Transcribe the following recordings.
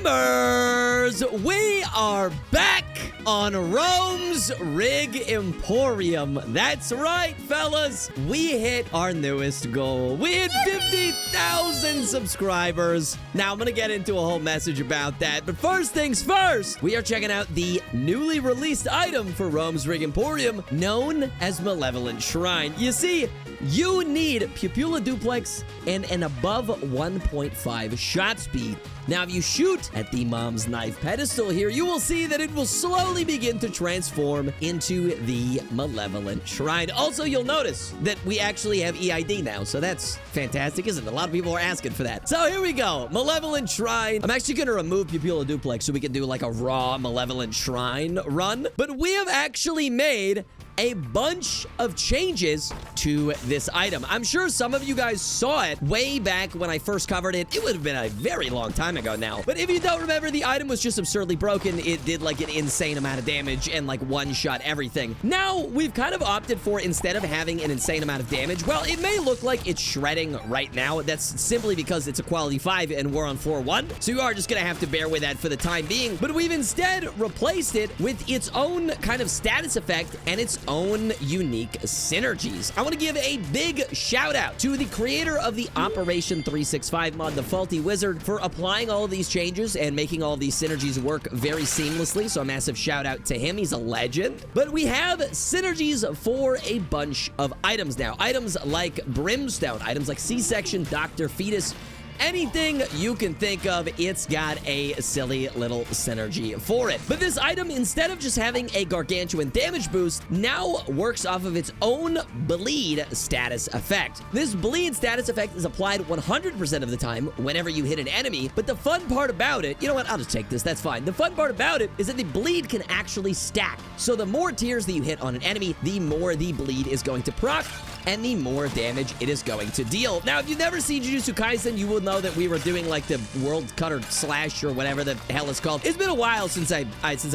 Gamers, we are back on Rome's Rig Emporium. That's right, fellas. We hit our newest goal. We hit 50,000 subscribers. Now, I'm going to get into a whole message about that. But first things first, we are checking out the newly released item for Rome's Rig Emporium, known as Malevolent Shrine. You see, you need Pupilla Duplex and an above 1.5 shot speed. Now, if you shoot at the Mom's Knife pedestal here, you will see that it will slowly begin to transform into the Malevolent Shrine. Also, you'll notice that we actually have EID now, so that's fantastic, isn't it? A lot of people are asking for that. So here we go, Malevolent Shrine. I'm actually going to remove Pupilla Duplex so we can do like a raw Malevolent Shrine run, but we have actually made a bunch of changes to this item. I'm sure some of you guys saw it way back when I first covered it. It would have been a very long time ago now. But if you don't remember, the item was just absurdly broken. It did like an insane amount of damage and like one-shot everything. Now, we've kind of opted for, instead of having an insane amount of damage, well, it may look like it's shredding right now. That's simply because it's a quality 5 and we're on floor 1. So you are just gonna have to bear with that for the time being. But we've instead replaced it with its own kind of status effect and its own unique synergies. I want to give a big shout out to the creator of the Operation 365 mod, the Faulty Wizard, for applying all of these changes and making all of these synergies work very seamlessly. So a massive shout out to him. He's a legend. But we have synergies for a bunch of items now. Items like Brimstone, items like C-Section, Dr. Fetus, anything you can think of, it's got a silly little synergy for it. But this item, instead of just having a gargantuan damage boost, now works off of its own bleed status effect. This bleed status effect is applied 100% of the time whenever you hit an enemy, but the fun part about it, you know what, I'll just take this, that's fine. The fun part about it is that the bleed can actually stack. So the more tiers that you hit on an enemy, the more the bleed is going to proc, and the more damage it is going to deal. Now, if you've never seen Jujutsu Kaisen, you will know that we were doing like the World Cutter Slash or whatever the hell it's called. It's been a while since I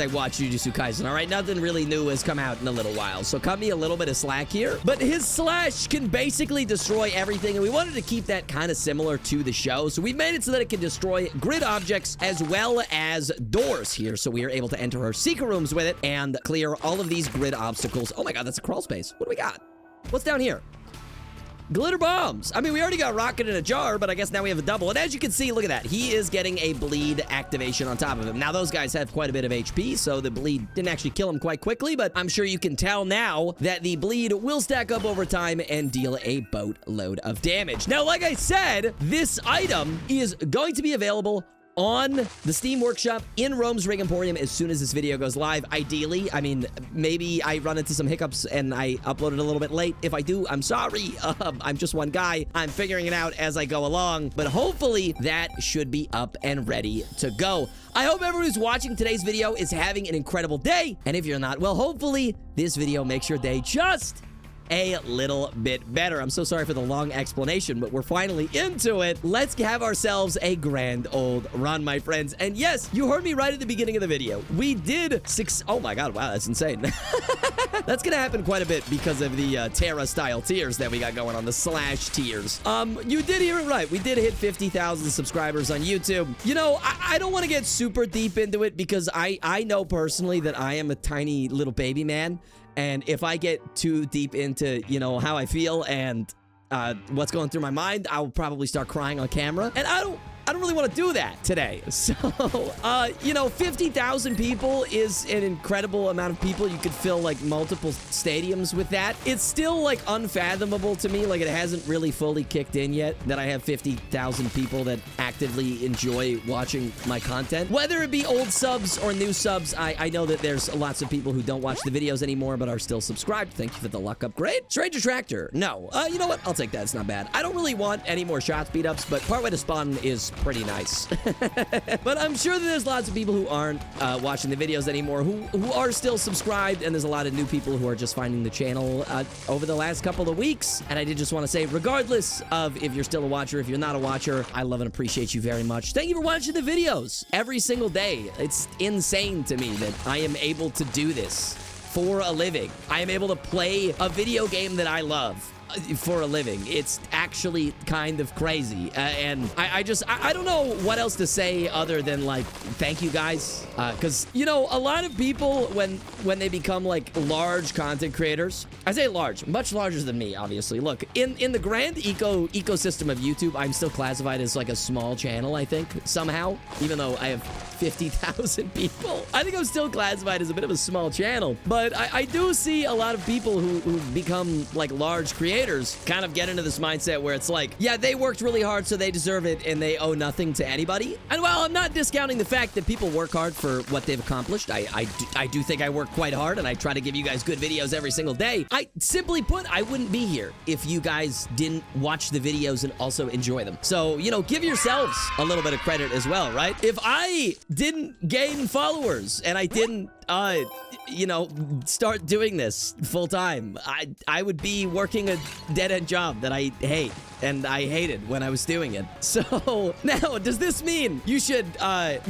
watched Jujutsu Kaisen, all right? Nothing really new has come out in a little while, so cut me a little bit of slack here. But his Slash can basically destroy everything, and we wanted to keep that kind of similar to the show, so we've made it so that it can destroy grid objects as well as doors here, so we are able to enter our secret rooms with it and clear all of these grid obstacles. Oh my god, that's a crawl space. What do we got? What's down here? Glitter bombs. I mean, we already got rocket in a jar, but I guess now we have a double. And as you can see, look at that. He is getting a bleed activation on top of him. Now, those guys have quite a bit of HP, so the bleed didn't actually kill him quite quickly, but I'm sure you can tell now that the bleed will stack up over time and deal a boatload of damage. Now, like I said, this item is going to be available on the Steam Workshop in Rome's Rig Emporium as soon as this video goes live. Ideally, I mean, maybe I run into some hiccups and I uploaded a little bit late. If I do, I'm sorry. I'm just one guy. I'm figuring it out as I go along, but hopefully that should be up and ready to go. I hope everyone who's watching today's video is having an incredible day, and if you're not, well, hopefully this video makes your day just a little bit better. I'm so sorry for the long explanation, but we're finally into it. Let's have ourselves a grand old run, my friends. And yes, you heard me right at the beginning of the video. We did oh my god, wow, that's insane. That's gonna happen quite a bit because of the Terra style tiers that we got going on, the Slash tiers. You did hear it right. We did hit 50,000 subscribers on YouTube. You know, I don't want to get super deep into it because I know personally that I am a tiny little baby man. And if I get too deep into, you know, how I feel and what's going through my mind, I'll probably start crying on camera. And I don't really want to do that today. So, you know, 50,000 people is an incredible amount of people. You could fill, like, multiple stadiums with that. It's still, like, unfathomable to me. Like, it hasn't really fully kicked in yet that I have 50,000 people that actively enjoy watching my content. Whether it be old subs or new subs, I know that there's lots of people who don't watch the videos anymore but are still subscribed. Thank you for the luck upgrade. Stranger Tractor. No. You know what? I'll take that. It's not bad. I don't really want any more shot speed ups, but Partway to Spawn is pretty nice. But I'm sure that there's lots of people who aren't watching the videos anymore who are still subscribed, and there's a lot of new people who are just finding the channel over the last couple of weeks. And I did just want to say, regardless of if you're still a watcher, if you're not a watcher, I love and appreciate you very much. Thank you for watching the videos every single day. It's insane to me that I am able to do this for a living. I am able to play a video game that I love for a living. It's actually kind of crazy. And I don't know what else to say other than, like, thank you guys. Because, you know, a lot of people, when they become, like, large content creators, I say large, much larger than me, obviously. Look, in the grand ecosystem of YouTube, I'm still classified as, like, a small channel, I think, somehow. Even though I have 50,000 people. I think I'm still classified as a bit of a small channel. But I do see a lot of people who become, like, large creators kind of get into this mindset where it's like, yeah, they worked really hard, so they deserve it, and they owe nothing to anybody. And while I'm not discounting the fact that people work hard for what they've accomplished, I do think I work quite hard, and I try to give you guys good videos every single day. Simply put, I wouldn't be here if you guys didn't watch the videos and also enjoy them. So, you know, give yourselves a little bit of credit as well, right? If I didn't gain followers and I didn't you know, start doing this full time, I would be working a dead-end job that I hate, and I hated when I was doing it. So now, does this mean you should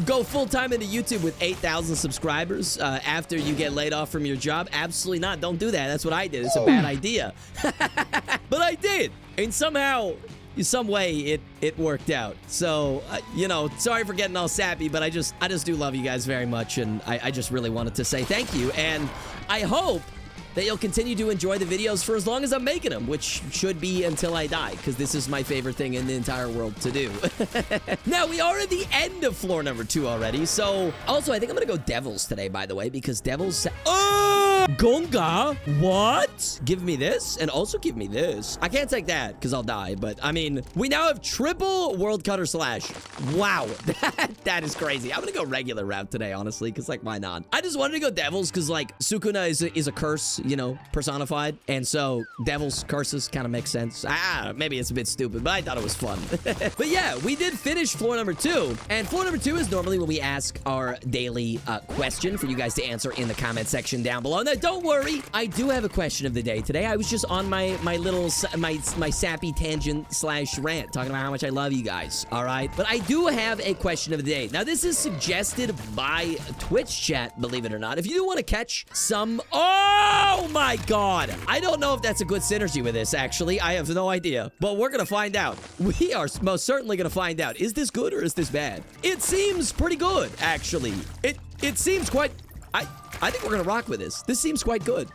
go full time into YouTube with 8,000 subscribers after you get laid off from your job? Absolutely not. Don't do that. That's what I did. It's a bad idea. But I did, and somehow, some way it worked out. So, you know, sorry for getting all sappy, but I just do love you guys very much, and I just really wanted to say thank you, and I hope that you'll continue to enjoy the videos for as long as I'm making them, which should be until I die, because this is my favorite thing in the entire world to do. Now, we are at the end of floor number 2 already, so also, I think I'm gonna go Devils today, by the way, because Devils... Gonga? What? Give me this, and also give me this. I can't take that, because I'll die, but, I mean, we now have triple World Cutter Slash. Wow, that is crazy. I'm gonna go regular route today, honestly, because, like, why not? I just wanted to go Devils, because, like, Sukuna is a curse, you know, personified, and so Devil's curses kind of make sense. Maybe it's a bit stupid, but I thought it was fun. But yeah, we did finish floor number 2, and floor number 2 is normally when we ask our daily question for you guys to answer in the comment section down below. Now, don't worry, I do have a question of the day today. I was just on my little sappy tangent / rant talking about how much I love you guys, all right? But I do have a question of the day. Now, this is suggested by Twitch chat, believe it or not. If you do want to catch some... Oh my god! I don't know if that's a good synergy with this, actually. I have no idea. But we're gonna find out. We are most certainly gonna find out. Is this good or is this bad? It seems pretty good, actually. It seems quite... I think we're gonna rock with this. This seems quite good.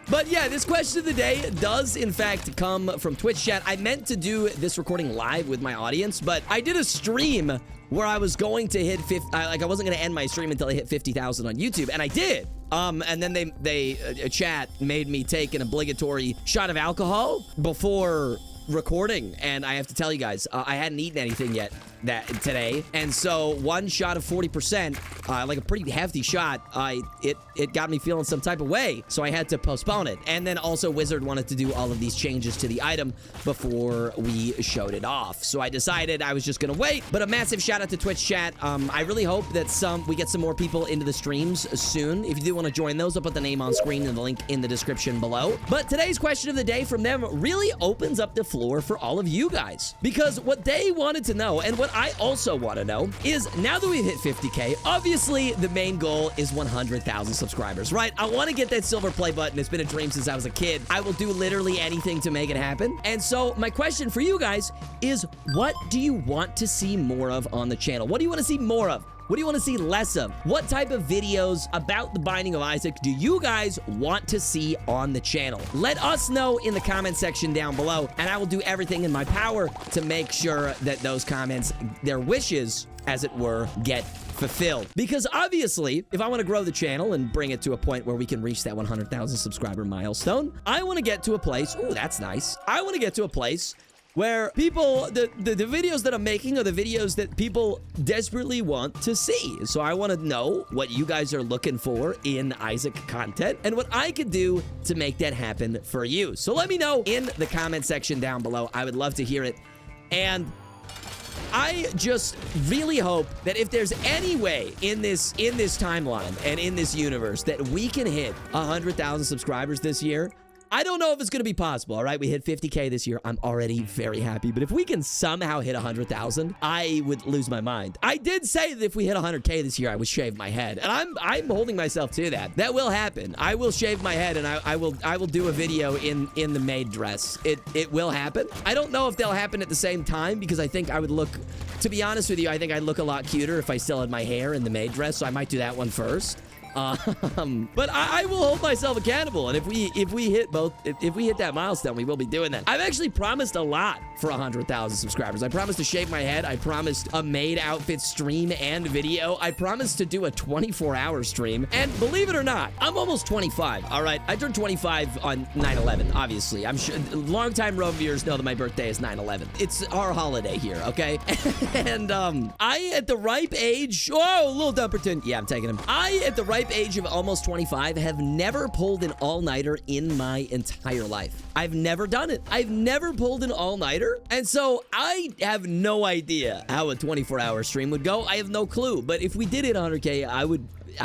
But yeah, this question of the day does, in fact, come from Twitch chat. I meant to do this recording live with my audience, but I did a stream where I was going to hit 50... like, I wasn't going to end my stream until I hit 50,000 on YouTube, and I did. And then chat made me take an obligatory shot of alcohol before recording, and I have to tell you guys, I hadn't eaten anything yet today, and so one shot of 40%, like a pretty hefty shot, it got me feeling some type of way, so I had to postpone it. And then also Wizard wanted to do all of these changes to the item before we showed it off, so I decided I was just gonna wait. But a massive shout out to Twitch chat. I really hope that we get some more people into the streams soon. If you do want to join those, I'll put the name on screen and the link in the description below. But today's question of the day from them really opens up the floor for all of you guys, because what they wanted to know, and what I also want to know, is now that we've hit 50K, obviously the main goal is 100,000 subscribers, right? I want to get that silver play button. It's been a dream since I was a kid. I will do literally anything to make it happen. And so my question for you guys is, what do you want to see more of on the channel? What do you want to see more of? What do you want to see less of? What type of videos about the Binding of Isaac do you guys want to see on the channel? Let us know in the comment section down below, and I will do everything in my power to make sure that those comments, their wishes, as it were, get fulfilled. Because obviously, if I want to grow the channel and bring it to a point where we can reach that 100,000 subscriber milestone, I want to get to a place... Ooh, that's nice. I want to get to a place where people, the videos that I'm making are the videos that people desperately want to see. So I want to know what you guys are looking for in Isaac content and what I could do to make that happen for you. So let me know in the comment section down below. I would love to hear it. And I just really hope that if there's any way in this timeline and in this universe that we can hit 100,000 subscribers this year, I don't know if it's going to be possible, all right? We hit 50K this year. I'm already very happy. But if we can somehow hit 100,000, I would lose my mind. I did say that if we hit 100K this year, I would shave my head. And I'm holding myself to that. That will happen. I will shave my head, and I will do a video in the maid dress. It will happen. I don't know if they'll happen at the same time, because I think I would look, to be honest with you, I think I'd look a lot cuter if I still had my hair in the maid dress, so I might do that one first. But I will hold myself accountable, and if we hit that milestone, we will be doing that. I've actually promised a lot for 100,000 subscribers. I promised to shave my head. I promised a maid outfit stream and video. I promised to do a 24-hour stream, and believe it or not, I'm almost 25. All right, I turned 25 on 9/11. Obviously, I'm sure longtime Rome viewers know that my birthday is 9/11. It's our holiday here, okay? And I at the ripe age, oh, Lil Dumperton, yeah, I'm taking him. I at the ripe age of almost 25 have never pulled an all-nighter in my entire life. I've never done it. I've never pulled an all-nighter, and so I have no idea how a 24-hour stream would go. I have no clue, but if we did hit 100K, I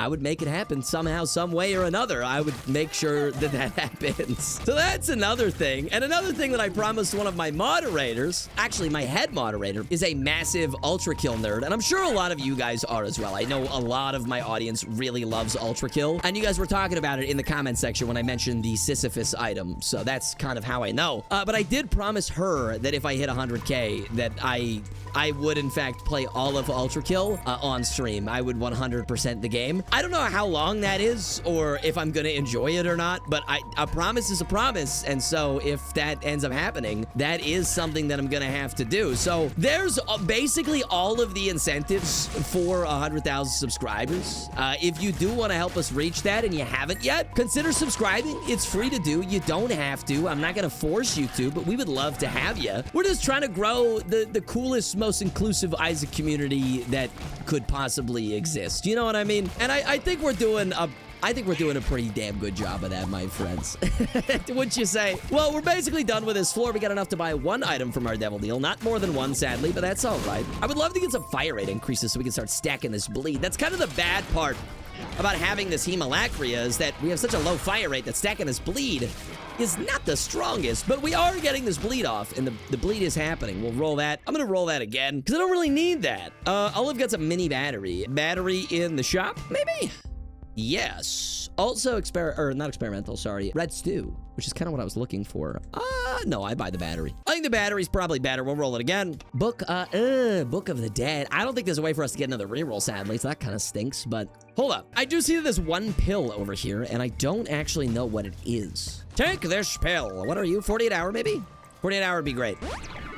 would make it happen somehow, some way or another. I would make sure that happens. So that's another thing. And another thing that I promised one of my moderators, actually my head moderator, is a massive Ultra Kill nerd. And I'm sure a lot of you guys are as well. I know a lot of my audience really loves Ultra Kill. And you guys were talking about it in the comment section when I mentioned the Sisyphus item. So that's kind of how I know. But I did promise her that if I hit 100K, that I would in fact play all of Ultra Kill on stream. I would 100% the game. I don't know how long that is or if I'm gonna enjoy it or not, but a promise is a promise, and so if that ends up happening, that is something that I'm gonna have to do. So there's basically all of the incentives for 100,000 subscribers. If you do want to help us reach that and you haven't yet, consider subscribing. It's free to do. You don't have to. I'm not gonna force you to, but we would love to have you. We're just trying to grow the coolest, most inclusive Isaac community that could possibly exist. You know what I mean? And I think we're doing a pretty damn good job of that, my friends. Wouldn't you say? Well, we're basically done with this floor. We got enough to buy one item from our devil deal. Not more than one, sadly, but that's all right. I would love to get some fire rate increases so we can start stacking this bleed. That's kind of the bad part about having this Hemolacria, is that we have such a low fire rate that stacking this bleed is not the strongest, but we are getting this bleed off, and the bleed is happening. We'll roll that. I'm gonna roll that again, because I don't really need that. Olive got some mini battery. Battery in the shop, maybe? Yes. Also, not experimental, sorry. Red stew, which is kind of what I was looking for. No, I buy the battery. I think the battery's probably better. We'll roll it again. Book of the Dead. I don't think there's a way for us to get another reroll, sadly, so that kind of stinks, but hold up. I do see that there's one pill over here, and I don't actually know what it is. Take this pill. What are you, 48 hour maybe? 48 hour would be great.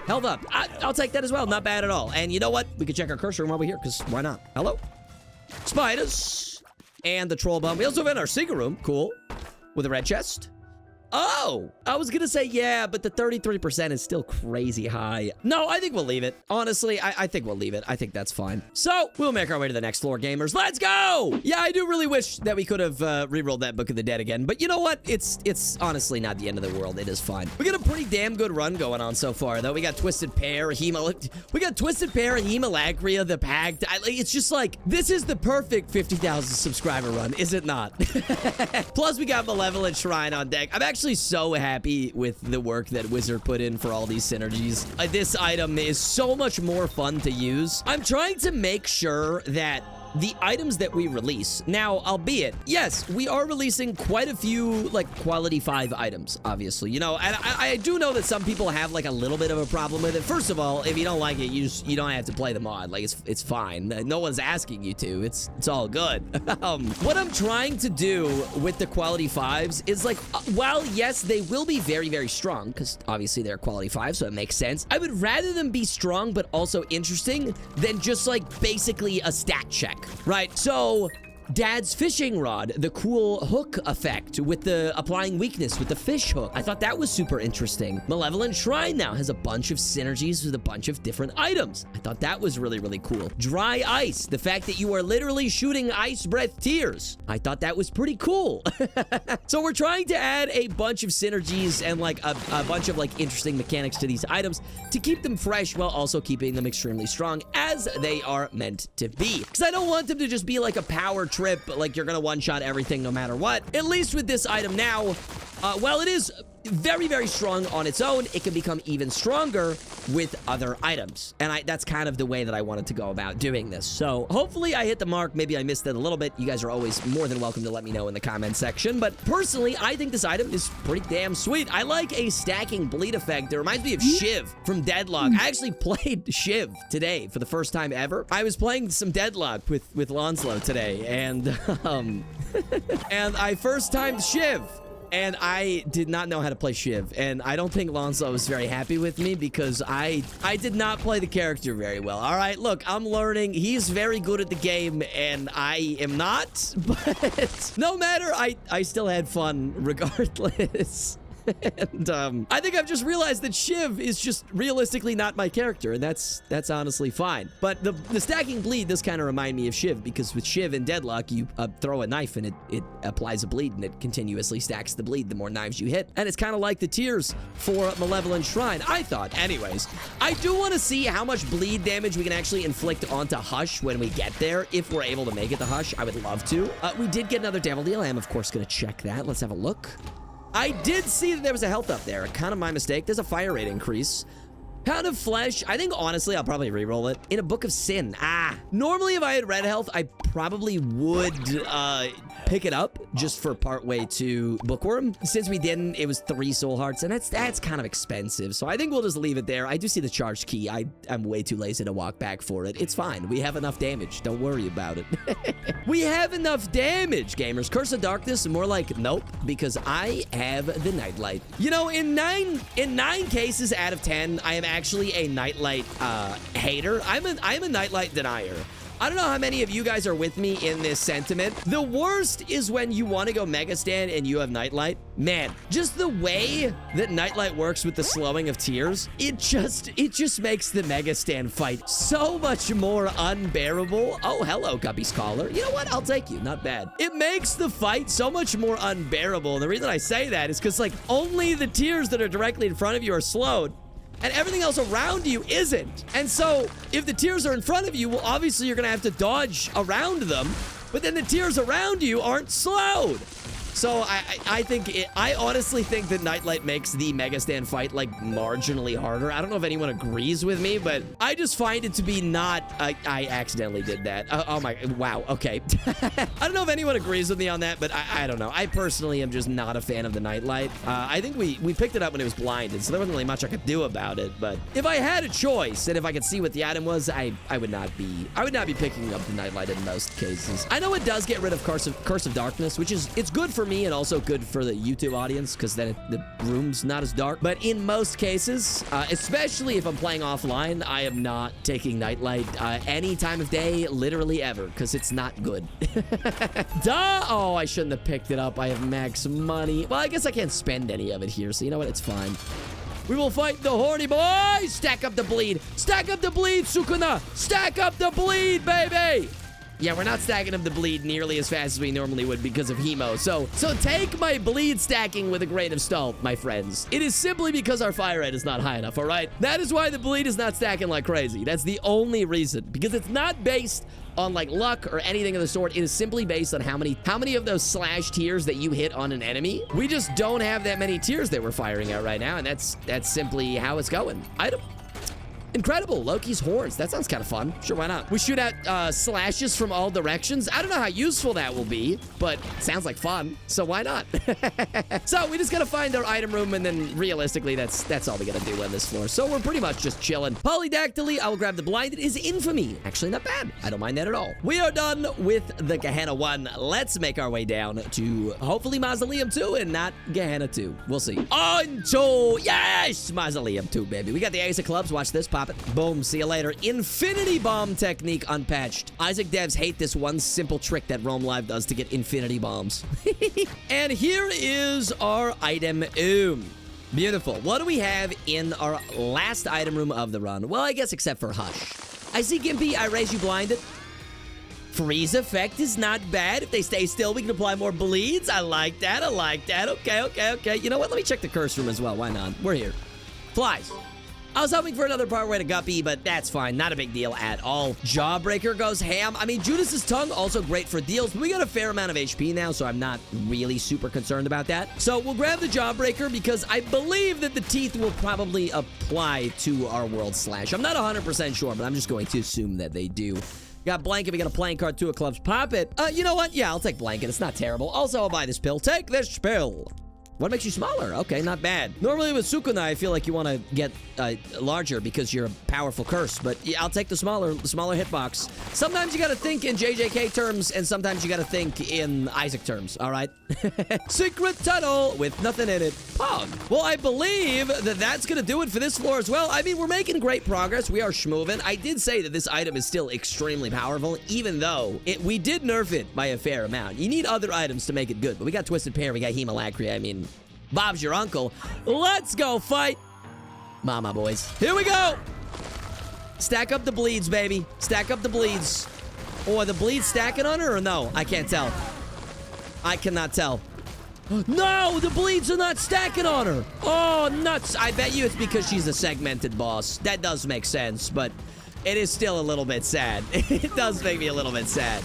Held up. I'll take that as well. Not bad at all. And you know what? We could check our cursor room over here, because why not? Hello? Spiders. And the troll bomb. We also have our secret room. Cool. With a red chest. Oh, I was gonna say, yeah, but the 33% is still crazy high. No, I think we'll leave it. Honestly, I think we'll leave it. I think that's fine. So, we'll make our way to the next floor, gamers. Let's go! Yeah, I do really wish that we could have re-rolled that Book of the Dead again, but you know what? It's honestly not the end of the world. It is fine. We got a pretty damn good run going on so far, though. We got Twisted Pear, Hemolacria, the Pact. It's just like, this is the perfect 50,000 subscriber run, is it not? Plus, we got Malevolent Shrine on deck. I'm actually so happy with the work that Wizard put in for all these synergies. This item is so much more fun to use. I'm trying to make sure that the items that we release now, albeit, yes, we are releasing quite a few like quality 5 items, obviously, you know, and I do know that some people have like a little bit of a problem with it. First of all, if you don't like it, you don't have to play the mod. Like it's fine. No one's asking you to. It's all good. What I'm trying to do with the quality 5s is like, while yes, they will be very, very strong, because obviously they're quality 5, so it makes sense. I would rather them be strong but also interesting than just like basically a stat check. Right, so Dad's fishing rod, the cool hook effect with the applying weakness with the fish hook. I thought that was super interesting. Malevolent Shrine now has a bunch of synergies with a bunch of different items. I thought that was really, really cool. Dry ice, the fact that you are literally shooting ice breath tears. I thought that was pretty cool. So we're trying to add a bunch of synergies and like a bunch of like interesting mechanics to these items to keep them fresh while also keeping them extremely strong as they are meant to be. Because I don't want them to just be like a power trip, like you're gonna one-shot everything no matter what. At least with this item now, while it is very, very strong on its own, it can become even stronger with other items. And that's kind of the way that I wanted to go about doing this. So hopefully I hit the mark. Maybe I missed it a little bit. You guys are always more than welcome to let me know in the comment section. But personally, I think this item is pretty damn sweet. I like a stacking bleed effect. It reminds me of Shiv from Deadlock. I actually played Shiv today for the first time ever. I was playing some Deadlock with Lonslow today, and and I first timed Shiv. And I did not know how to play Shiv, and I don't think Lonslow was very happy with me because I did not play the character very well. All right, look, I'm learning. He's very good at the game, and I am not, but no matter, I still had fun regardless. And I think I've just realized that Shiv is just realistically not my character, and that's honestly fine. But the stacking bleed does kind of remind me of Shiv, because with Shiv and Deadlock, you throw a knife and it applies a bleed, and it continuously stacks the bleed the more knives you hit. And it's kind of like the tears for Malevolent Shrine, I thought. Anyways, I do want to see how much bleed damage we can actually inflict onto Hush when we get there. If we're able to make it to Hush, I would love to. We did get another Devil Deal. I am, of course, going to check that. Let's have a look. I did see that there was a health up there. Kind of my mistake. There's a fire rate increase. Pound of Flesh. I think, honestly, I'll probably reroll it. In a Book of Sin. Normally, if I had red health, I probably would pick it up just for partway to Bookworm. Since we didn't, it was 3 soul hearts, and that's kind of expensive. So I think we'll just leave it there. I do see the charged key. I'm way too lazy to walk back for it. It's fine. We have enough damage. Don't worry about it. We have enough damage, gamers. Curse of Darkness, more like nope, because I have the Nightlight. You know, in nine cases out of 10, I am actually a Nightlight hater. I'm a Nightlight denier. I don't know how many of you guys are with me in this sentiment. The worst is when you want to go Mega Stand and you have Nightlight. Man, just the way that Nightlight works with the slowing of tears, it just makes the Mega Stand fight so much more unbearable. Oh, hello, Guppy Scholar. You know what? I'll take you. Not bad. It makes the fight so much more unbearable. And the reason I say that is because, like, only the tears that are directly in front of you are slowed, and everything else around you isn't. And so, if the tears are in front of you, well, obviously you're gonna have to dodge around them, but then the tears around you aren't slowed. So I honestly think that Nightlight makes the Mega Stand fight, like, marginally harder. I don't know if anyone agrees with me, but I just find it to be not... I accidentally did that. Oh my... Wow, okay. I don't know if anyone agrees with me on that, but I don't know. I personally am just not a fan of the Nightlight. I think we picked it up when it was blinded, so there wasn't really much I could do about it, but if I had a choice, and if I could see what the item was, I would not be picking up the Nightlight in most cases. I know it does get rid of Curse of Darkness, which is... It's good for me and also good for the YouTube audience because then the room's not as dark. But in most cases, especially if I'm playing offline, I am not taking Nightlight any time of day, literally ever, because it's not good. Duh! Oh, I shouldn't have picked it up. I have max money. Well, I guess I can't spend any of it here, so you know what? It's fine. We will fight the horny boys! Stack up the bleed! Stack up the bleed, Sukuna! Stack up the bleed, baby! Yeah, we're not stacking up the bleed nearly as fast as we normally would because of Hemo. So take my bleed stacking with a grain of salt, my friends. It is simply because our fire rate is not high enough, all right? That is why the bleed is not stacking like crazy. That's the only reason. Because it's not based on, like, luck or anything of the sort. It is simply based on how many of those slash tears that you hit on an enemy. We just don't have that many tears that we're firing out right now, and that's simply how it's going. Item. Incredible. Loki's horns. That sounds kind of fun. Sure, why not? We shoot out slashes from all directions. I don't know how useful that will be, but sounds like fun, so why not? So we just gotta find our item room, and then realistically, that's all we gotta do on this floor. So we're pretty much just chilling. Polydactyly, I will grab the blinded is Infamy. Actually, not bad. I don't mind that at all. We are done with the Gehenna 1. Let's make our way down to hopefully Mausoleum 2 and not Gehenna 2. We'll see. On to, yes, Mausoleum 2, baby. We got the Ace of Clubs. Watch this. Pop it. Boom. See you later. Infinity Bomb technique unpatched. Isaac devs hate this one simple trick that Roam Live does to get infinity bombs. And here is our item room. Beautiful. What do we have in our last item room of the run? Well, I guess except for Hush. I see Gimpy. I raise you blinded. Freeze effect is not bad. If they stay still, we can apply more bleeds. I like that. I like that. Okay. You know what? Let me check the curse room as well. Why not? We're here. Flies. I was hoping for another part way to Guppy, but that's fine. Not a big deal at all. Jawbreaker goes ham. I mean, Judas's tongue, also great for deals, but we got a fair amount of HP now, so I'm not really super concerned about that. So we'll grab the Jawbreaker because I believe that the teeth will probably apply to our World Slash. I'm not 100% sure, but I'm just going to assume that they do. Got Blanket, we got a playing card, 2 of clubs, pop it. You know what? Yeah, I'll take Blanket. It's not terrible. Also, I'll buy this pill. Take this pill. What makes you smaller? Okay, not bad. Normally with Sukuna, I feel like you want to get larger because you're a powerful curse, but yeah, I'll take the smaller hitbox. Sometimes you gotta think in JJK terms, and sometimes you gotta think in Isaac terms, all right? Secret tunnel with nothing in it. Pog. Well, I believe that that's gonna do it for this floor as well. I mean, we're making great progress. We are schmoving. I did say that this item is still extremely powerful, even though we did nerf it by a fair amount. You need other items to make it good, but we got Twisted Pair, we got Hemalacria. I mean, Bob's your uncle. Let's go fight Mama, boys. Here we go. Stack up the bleeds, baby. Stack up the bleeds. Oh, are the bleeds stacking on her or no? I can't tell. I cannot tell. No, the bleeds are not stacking on her. Oh, nuts. I bet you it's because she's a segmented boss. That does make sense, but it is still a little bit sad. It does make me a little bit sad.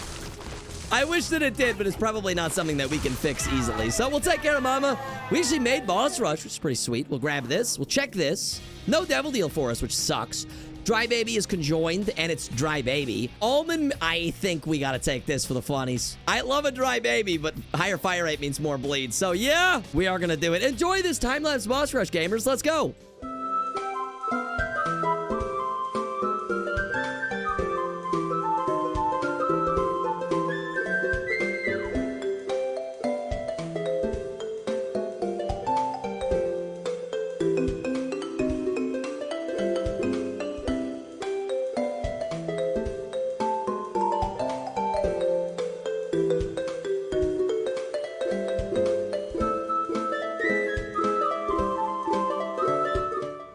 I wish that it did, but it's probably not something that we can fix easily. So we'll take care of Mama. We actually made Boss Rush, which is pretty sweet. We'll grab this. We'll check this. No Devil Deal for us, which sucks. Dry Baby is conjoined, and it's Dry Baby. Almond, I think we gotta take this for the funnies. I love a Dry Baby, but higher fire rate means more bleed. So yeah, we are gonna do it. Enjoy this time-lapse Boss Rush, gamers. Let's go.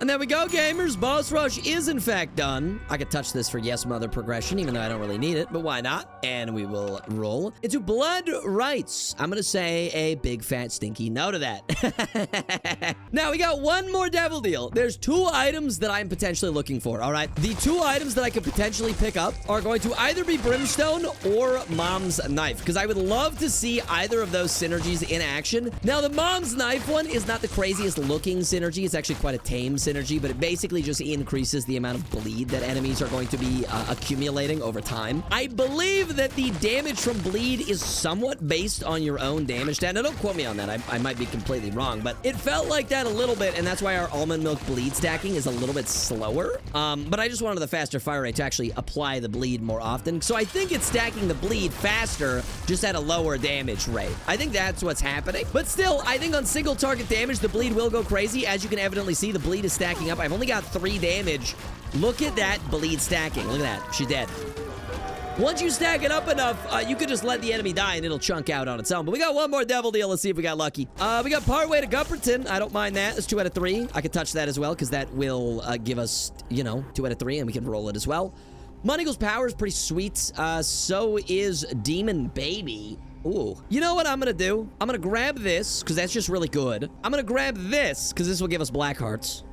And there we go, gamers. Boss Rush is, in fact, done. I could touch this for Yes Mother progression, even though I don't really need it, but why not? And we will roll into Blood Rights. I'm going to say a big, fat, stinky no to that. Now, we got one more Devil Deal. There's 2 items that I'm potentially looking for, all right? The 2 items that I could potentially pick up are going to either be Brimstone or Mom's Knife, because I would love to see either of those synergies in action. Now, the Mom's Knife one is not the craziest looking synergy. It's actually quite a tame synergy, but it basically just increases the amount of bleed that enemies are going to be accumulating over time. I believe that the damage from bleed is somewhat based on your own damage stat. Now, don't quote me on that. I might be completely wrong, but it felt like that a little bit, and that's why our almond milk bleed stacking is a little bit slower. But I just wanted the faster fire rate to actually apply the bleed more often. So I think it's stacking the bleed faster, just at a lower damage rate. I think that's what's happening. But still, I think on single target damage, the bleed will go crazy. As you can evidently see, the bleed is stacking up. I've only got 3 damage. Look at that bleed stacking. Look at that. She's dead. Once you stack it up enough, you could just let the enemy die and it'll chunk out on its own. But we got one more Devil Deal. Let's see if we got lucky. We got Partway to Gupperton. I don't mind that. It's 2 out of 3. I could touch that as well because that will give us, you know, 2 out of 3 and we can roll it as well. Moneygle's power is pretty sweet. So is Demon Baby. Ooh. You know what I'm gonna do? I'm gonna grab this because that's just really good. I'm gonna grab this because this will give us black hearts.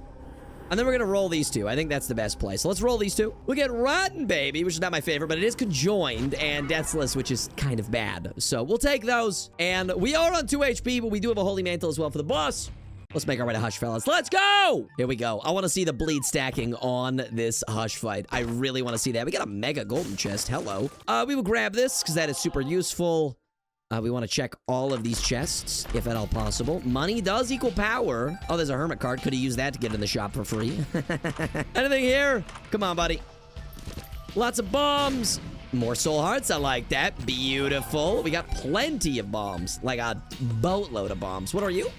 And then we're gonna roll these 2. I think that's the best play. So let's roll these 2. We get Rotten Baby, which is not my favorite, but it is conjoined, and Deathless, which is kind of bad. So we'll take those. And we are on 2 HP, but we do have a Holy Mantle as well for the boss. Let's make our way to Hush, fellas. Let's go! Here we go. I want to see the bleed stacking on this Hush fight. I really want to see that. We got a mega golden chest. Hello. We will grab this because that is super useful. We want to check all of these chests, if at all possible. Money does equal power. Oh, there's a hermit card. Could have used that to get in the shop for free. Anything here? Come on, buddy. Lots of bombs. More soul hearts. I like that. Beautiful. We got plenty of bombs. Like a boatload of bombs. What are you?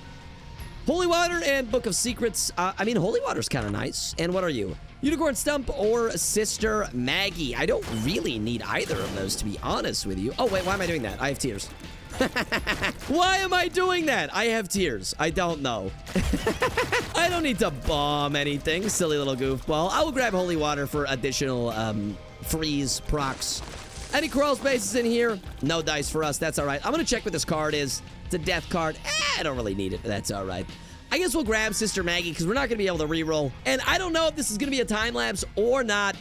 Holy Water and Book of Secrets. I mean, Holy Water's kind of nice. And what are you? Unicorn Stump or Sister Maggie? I don't really need either of those, to be honest with you. Oh, wait, why am I doing that? I have tears. Why am I doing that? I have tears. I don't know. I don't need to bomb anything, silly little goofball. I will grab Holy Water for additional freeze procs. Any crawl spaces in here? No dice for us. That's all right. I'm going to check what this card is. It's a death card. I don't really need it. That's all right. I guess we'll grab Sister Maggie because we're not going to be able to reroll. And I don't know if this is going to be a time lapse or not,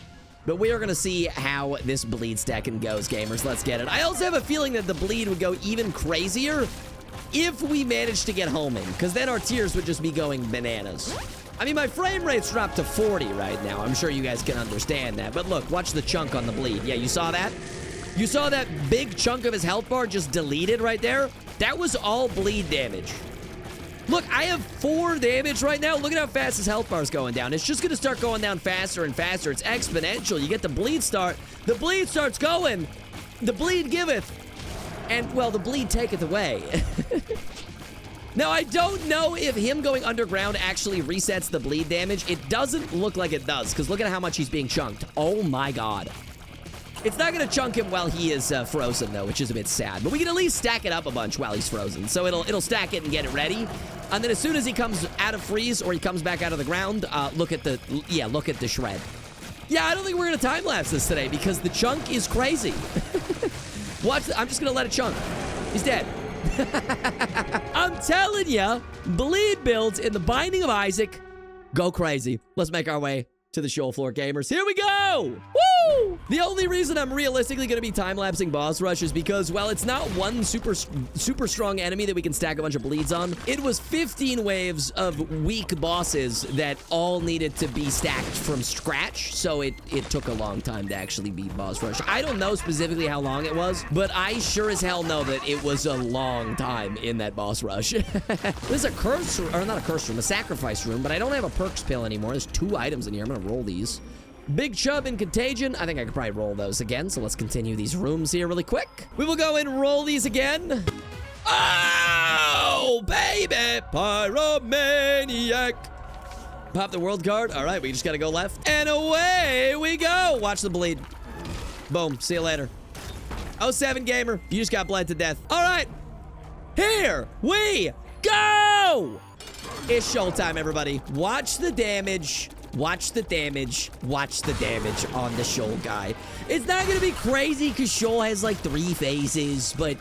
but we are going to see how this bleed stacking goes, gamers. Let's get it. I also have a feeling that the bleed would go even crazier if we managed to get homing, because then our tiers would just be going bananas. I mean, my frame rate's dropped to 40 right now. I'm sure you guys can understand that. But look, watch the chunk on the bleed. Yeah, you saw that? You saw that big chunk of his health bar just deleted right there? That was all bleed damage. Look, I have 4 damage right now. Look at how fast his health bar is going down. It's just going to start going down faster and faster. It's exponential. You get the bleed start. The bleed starts going. The bleed giveth. And, well, the bleed taketh away. Now, I don't know if him going underground actually resets the bleed damage. It doesn't look like it does, because look at how much he's being chunked. Oh, my God. It's not going to chunk him while he is frozen, though, which is a bit sad. But we can at least stack it up a bunch while he's frozen. So it'll stack it and get it ready. And then as soon as he comes out of freeze or he comes back out of the ground, look at the shred. Yeah, I don't think we're going to time-lapse this today because the chunk is crazy. Watch, I'm just going to let it chunk. He's dead. I'm telling ya, bleed builds in the Binding of Isaac go crazy. Let's make our way to the show floor, gamers. Here we go! Woo! The only reason I'm realistically going to be time-lapsing boss rush is because, well, it's not one super strong enemy that we can stack a bunch of bleeds on. It was 15 waves of weak bosses that all needed to be stacked from scratch, so it took a long time to actually beat boss rush. I don't know specifically how long it was, but I sure as hell know that it was a long time in that boss rush. There's a curse, or not a curse room, a sacrifice room, but I don't have a perks pill anymore. There's 2 items in here. I'm going to roll these. Big Chub and Contagion. I think I could probably roll those again, so let's continue these rooms here really quick. We will go and roll these again. Oh, baby! Pyromaniac! Pop the world card. All right, we just gotta go left. And away we go! Watch the bleed. Boom. See you later. 07 gamer. You just got bled to death. All right. Here we go! It's showtime, everybody. Watch the damage. Watch the damage. Watch the damage on the Shoal guy. It's not going to be crazy because Shoal has like 3 phases, but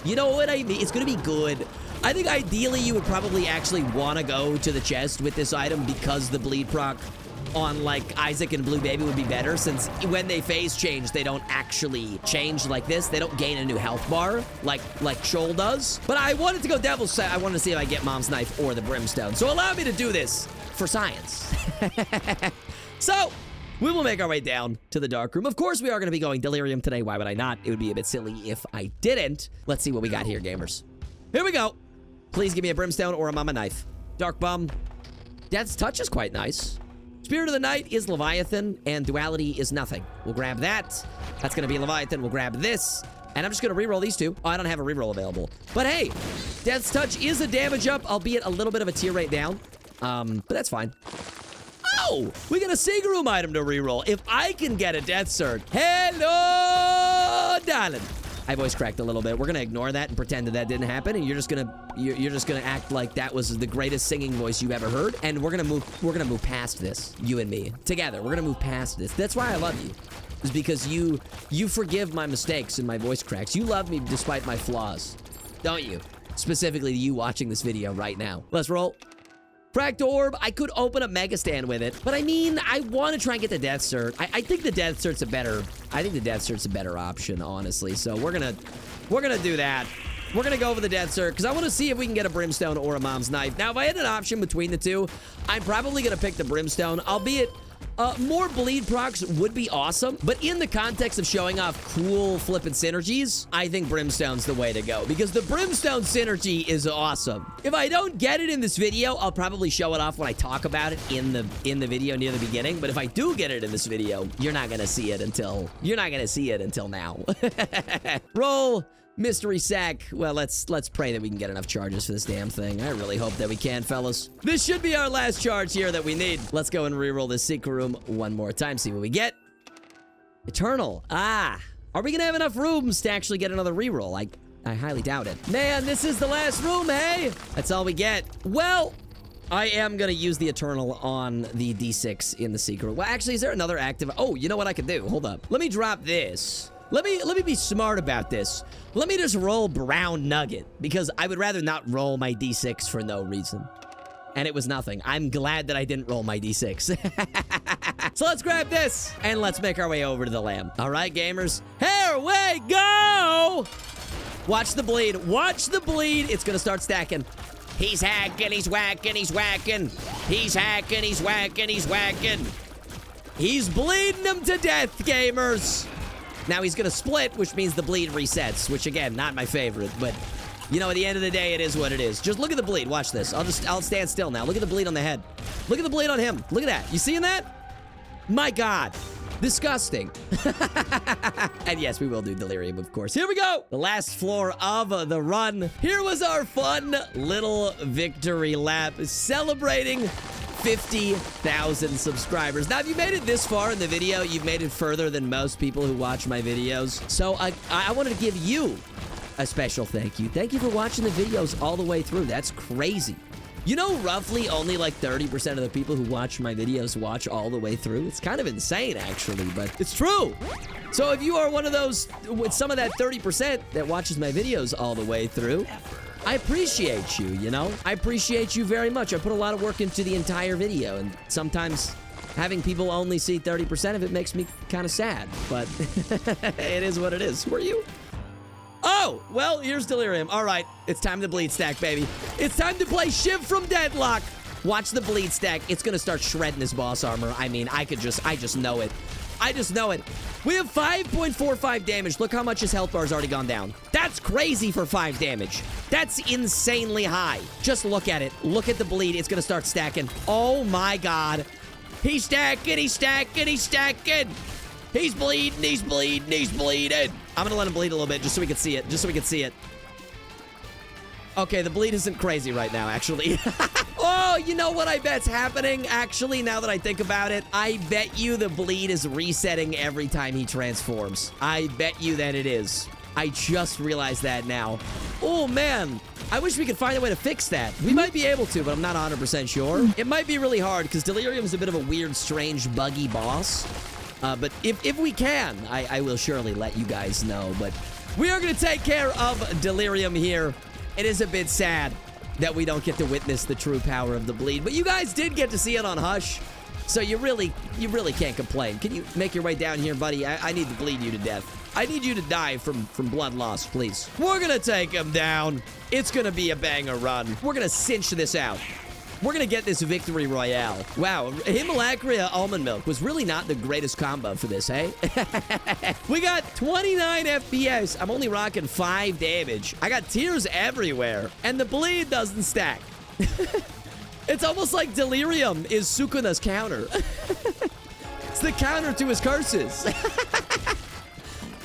you know what I mean? It's going to be good. I think ideally you would probably actually want to go to the chest with this item because the bleed proc on like Isaac and Blue Baby would be better, since when they phase change, they don't actually change like this. They don't gain a new health bar like Shoal does. But I wanted to go Devil's Sight. I wanted to see if I get Mom's Knife or the Brimstone. So allow me to do this for science. So we will make our way down to the dark room. Of course, we are going to be going Delirium today. Why would I not? It would be a bit silly if I didn't. Let's see what we got here, gamers. Here we go. Please give me a Brimstone or a Mama Knife. Dark Bum. Death's Touch is quite nice. Spirit of the Night is Leviathan, and Duality is nothing. We'll grab that. That's going to be Leviathan. We'll grab this, and I'm just going to reroll these 2. Oh, I don't have a reroll available. But hey, Death's Touch is a damage up, albeit a little bit of a tier rate down. But that's fine. Oh, we got a Sig Room item to reroll. If I can get a Death Cert. Hello, darling. I voice cracked a little bit. We're gonna ignore that and pretend that that didn't happen, and you're just gonna act like that was the greatest singing voice you've ever heard. And we're gonna move past this, you and me together. We're gonna move past this. That's why I love you, is because you forgive my mistakes and my voice cracks. You love me despite my flaws, don't you? Specifically, you watching this video right now. Let's roll. Cracked Orb. I could open up Mega Stand with it, but I mean, I want to try and get the Death Cert. I think the Death Cert's a better option, honestly. So we're gonna do that. We're gonna go for the Death Cert because I want to see if we can get a Brimstone or a Mom's Knife. Now, if I had an option between the 2, I'm probably gonna pick the Brimstone, albeit more bleed procs would be awesome, but in the context of showing off cool flippin' synergies, I think Brimstone's the way to go, because the Brimstone synergy is awesome. If I don't get it in this video, I'll probably show it off when I talk about it in the video near the beginning, but if I do get it in this video, you're not gonna see it until now. Roll mystery sack. Well, let's pray that we can get enough charges for this damn thing. I really hope that we can, fellas. This should be our last charge here that we need. Let's go and reroll this secret room one more time, see what we get. Eternal. Ah, are we gonna have enough rooms to actually get another reroll? I highly doubt it. Man, this is the last room, hey? That's all we get. Well, I am gonna use the Eternal on the D6 in the secret. Well, actually, is there another active? Oh, you know what I could do? Hold up. Let me drop this. Let me be smart about this. Let me just roll Brown Nugget, because I would rather not roll my D6 for no reason. and it was nothing. I'm glad that I didn't roll my D6. So let's grab this, and let's make our way over to the lamb. All right, gamers, here we go! Watch the bleed. Watch the bleed. It's gonna start stacking. He's hacking, he's whacking, he's whacking. He's hacking, he's whacking, he's whacking. He's bleeding him to death, gamers. Now he's gonna split, which means the bleed resets, which again, not my favorite, but you know, at the end of the day, it is what it is. Just look at the bleed. Watch this. I'll stand still now. Look at the bleed on the head. Look at the bleed on him. Look at that. You seeing that? My God. Disgusting. And yes, we will do Delirium, of course. Here we go. The last floor of the run. Here was our fun little victory lap celebrating 50,000 subscribers. Now, if you made it this far in the video, you've made it further than most people who watch my videos. So I wanted to give you a special thank you. Thank you for watching the videos all the way through. That's crazy. You know, roughly only like 30% of the people who watch my videos watch all the way through. It's kind of insane, actually, but it's true. So if you are one of those with some of that 30% that watches my videos all the way through, I appreciate you, you know? I appreciate you very much. I put a lot of work into the entire video, and sometimes having people only see 30% of it makes me kind of sad, but it is what it is. Who are you? Oh, well, here's Delirium. All right, it's time to bleed stack, baby. It's time to play Shiv from Deadlock. Watch the bleed stack. It's gonna start shredding his boss armor. I mean, I just know it. I just know it. We have 5.45 damage. Look how much his health bar has already gone down. That's crazy for 5 damage. That's insanely high. Just look at it. Look at the bleed. It's gonna start stacking. Oh my God. He's stacking, he's stacking, he's stacking. He's bleeding, he's bleeding, he's bleeding. I'm gonna let him bleed a little bit just so we can see it. Just so we can see it. Okay, the bleed isn't crazy right now, actually. Oh, you know what I bet's happening? Actually, now that I think about it, I bet you the bleed is resetting every time he transforms. I bet you that it is. I just realized that now. Oh, man. I wish we could find a way to fix that. We might be able to, but I'm not 100% sure. It might be really hard because Delirium is a bit of a weird, strange, buggy boss. But if we can, I will surely let you guys know. But we are going to take care of Delirium here. It is a bit sad that we don't get to witness the true power of the bleed. But you guys did get to see it on Hush. So you really can't complain. Can you make your way down here, buddy? I need to bleed you to death. I need you to die from blood loss, please. We're going to take him down. It's going to be a banger run. We're going to cinch this out. We're going to get this victory royale. Wow, Himalacria almond milk was really not the greatest combo for this, hey? We got 29 FPS. I'm only rocking 5 damage. I got tears everywhere, and the bleed doesn't stack. It's almost like Delirium is Sukuna's counter. It's the counter to his curses.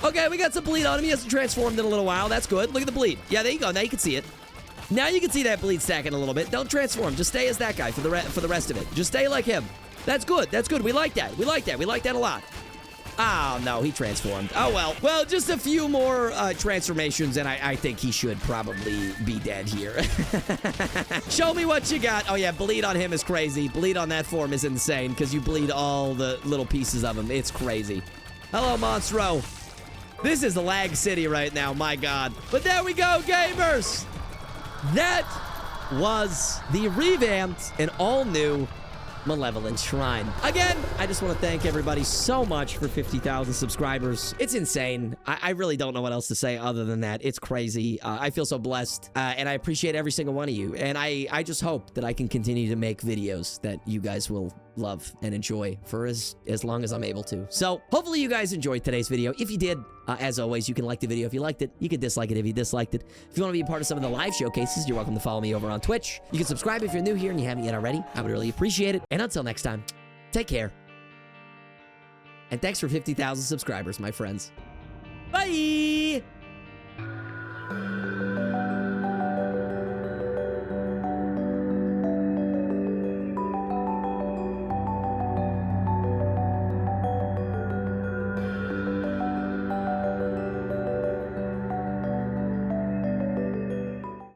Okay, we got some bleed on him. He hasn't transformed in a little while. That's good. Look at the bleed. Yeah, there you go. Now you can see it. Now you can see that bleed stacking a little bit. Don't transform. Just stay as that guy for the rest of it. Just stay like him. That's good. That's good. We like that. We like that. We like that a lot. Oh, no. He transformed. Oh, well. Well, just a few more transformations, and I think he should probably be dead here. Show me what you got. Oh, yeah. Bleed on him is crazy. Bleed on that form is insane because you bleed all the little pieces of him. It's crazy. Hello, Monstro. This is Lag City right now. My God. But there we go, gamers. That was the revamped and all-new Malevolent Shrine. Again, I just want to thank everybody so much for 50,000 subscribers. It's insane. I really don't know what else to say other than that. It's crazy. I feel so blessed, and I appreciate every single one of you. And I just hope that I can continue to make videos that you guys will love and enjoy for as long as I'm able to. So hopefully you guys enjoyed today's video. If you did, as always, you can like the video if you liked it. You can dislike it if you disliked it. If you want to be a part of some of the live showcases, you're welcome to follow me over on Twitch. You can subscribe if you're new here and you haven't yet already. I would really appreciate it. And until next time, take care. And thanks for 50,000 subscribers, my friends. Bye!